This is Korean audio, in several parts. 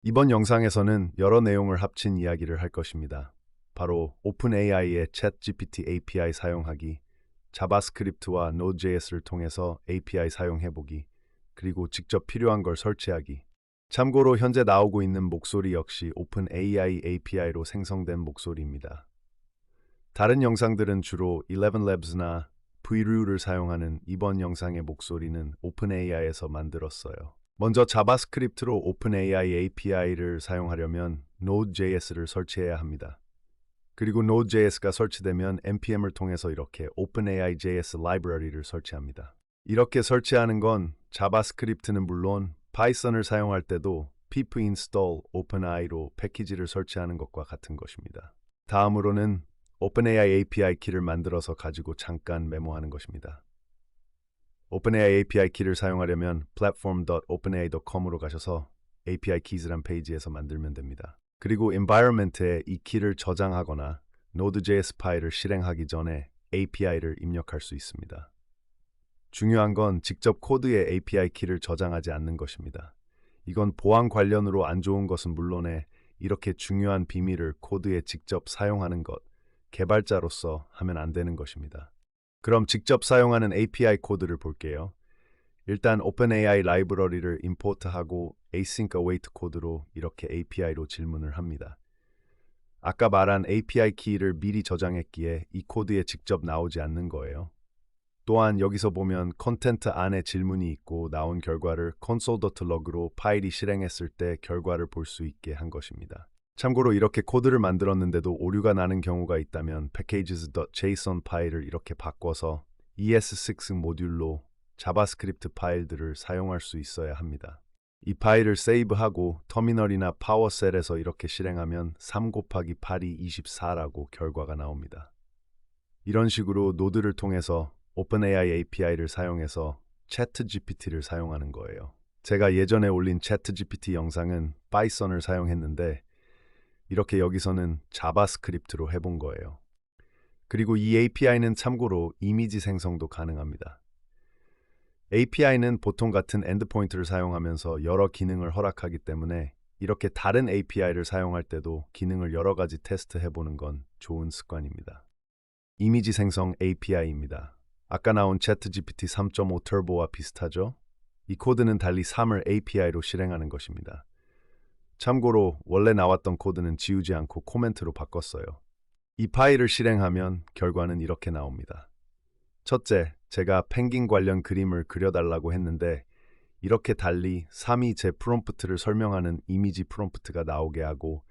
이번 영상에서는 여러 내용을 합친 이야기를 할 것입니다. 바로 오픈AI의 챗GPT API 사용하기, 자바스크립트와 Node.js를 통해서 API 사용해보기, 그리고 직접 필요한 걸 설치하기. 참고로 현재 나오고 있는 목소리 역시 오픈AI API로 생성된 목소리입니다. 다른 영상들은 주로 11labs나 V류를 사용하는 이번 영상의 목소리는 오픈AI에서 만들었어요. 먼저 자바스크립트로 오픈AI API를 사용하려면 Node.js를 설치해야 합니다. 그리고 Node.js가 설치되면 npm을 통해서 이렇게 OpenAI JS 라이브러리를 설치합니다. 이렇게 설치하는 건 자바스크립트는 물론 파이썬을 사용할 때도 pip install OpenAI로 패키지를 설치하는 것과 같은 것입니다. 다음으로는 OpenAI API 키를 만들어서 가지고 잠깐 메모하는 것입니다. OpenAI API 키를 사용하려면 platform.openai.com으로 가셔서 API Keys란 페이지에서 만들면 됩니다. 그리고 environment에 이 키를 저장하거나 Node.js 파일을 실행하기 전에 API를 입력할 수 있습니다. 중요한 건 직접 코드에 API 키를 저장하지 않는 것입니다. 이건 보안 관련으로 안 좋은 것은 물론에 이렇게 중요한 비밀을 코드에 직접 사용하는 것, 개발자로서 하면 안 되는 것입니다. 그럼 직접 사용하는 API 코드를 볼게요. 일단 OpenAI 라이브러리를 임포트하고 async await 코드로 이렇게 API로 질문을 합니다. 아까 말한 API 키를 미리 저장했기에 이 코드에 직접 나오지 않는 거예요. 또한 여기서 보면 컨텐트 안에 질문이 있고 나온 결과를 console.log로 파일이 실행했을 때 결과를 볼 수 있게 한 것입니다. 참고로 이렇게 코드를 만들었는데도 오류가 나는 경우가 있다면 packages.json 파일을 이렇게 바꿔서 ES6 모듈로 자바스크립트 파일들을 사용할 수 있어야 합니다. 이 파일을 세이브하고 터미널이나 파워셀에서 이렇게 실행하면 3 곱하기 8이 24라고 결과가 나옵니다. 이런 식으로 노드를 통해서 OpenAI API를 사용해서 챗GPT를 사용하는 거예요. 제가 예전에 올린 챗GPT 영상은 파이썬을 사용했는데 이렇게 여기서는 자바스크립트로 해본 거예요. 그리고 이 API는 참고로 이미지 생성도 가능합니다. API는 보통 같은 엔드포인트를 사용하면서 여러 기능을 허락하기 때문에 이렇게 다른 API를 사용할 때도 기능을 여러 가지 테스트해보는 건 좋은 습관입니다. 이미지 생성 API입니다. 아까 나온 챗GPT 3.5 터보와 비슷하죠? 이 코드는 달리 3을 API로 실행하는 것입니다. 참고로 원래 나왔던 코드는 지우지 않고 코멘트로 바꿨어요. 이 파일을 실행하면 결과는 이렇게 나옵니다. 첫째, 제가 펭귄 관련 그림을 그려달라고 했는데 이렇게 달리 3이 제 프롬프트를 설명하는 이미지 프롬프트가 나오게 하고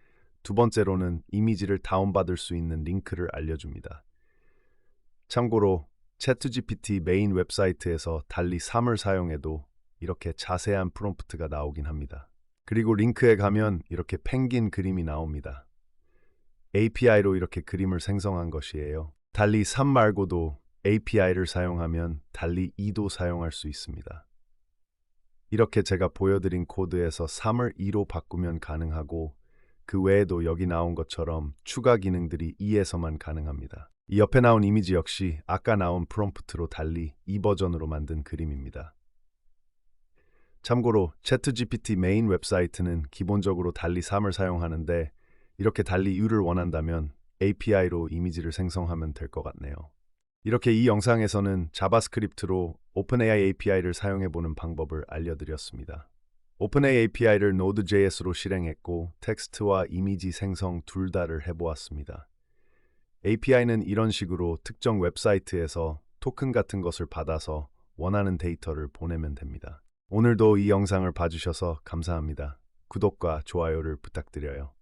두 번째로는 이미지를 다운받을 수 있는 링크를 알려줍니다. 참고로 챗GPT 메인 웹사이트에서 달리 3을 사용해도 이렇게 자세한 프롬프트가 나오긴 합니다. 그리고 링크에 가면 이렇게 펭귄 그림이 나옵니다. API로 이렇게 그림을 생성한 것이에요. 달리 3 말고도 API를 사용하면 달리 2도 사용할 수 있습니다. 이렇게 제가 보여드린 코드에서 3을 2로 바꾸면 가능하고 그 외에도 여기 나온 것처럼 추가 기능들이 2에서만 가능합니다. 이 옆에 나온 이미지 역시 아까 나온 프롬프트로 달리 2 버전으로 만든 그림입니다. 참고로 챗GPT 메인 웹사이트는 기본적으로 달리 3을 사용하는데 이렇게 달리 2를 원한다면 API로 이미지를 생성하면 될 것 같네요. 이렇게 이 영상에서는 자바스크립트로 OpenAI API를 사용해보는 방법을 알려드렸습니다. OpenAI API를 Node.js로 실행했고 텍스트와 이미지 생성 둘 다를 해보았습니다. API는 이런 식으로 특정 웹사이트에서 토큰 같은 것을 받아서 원하는 데이터를 보내면 됩니다. 오늘도 이 영상을 봐주셔서 감사합니다. 구독과 좋아요를 부탁드려요.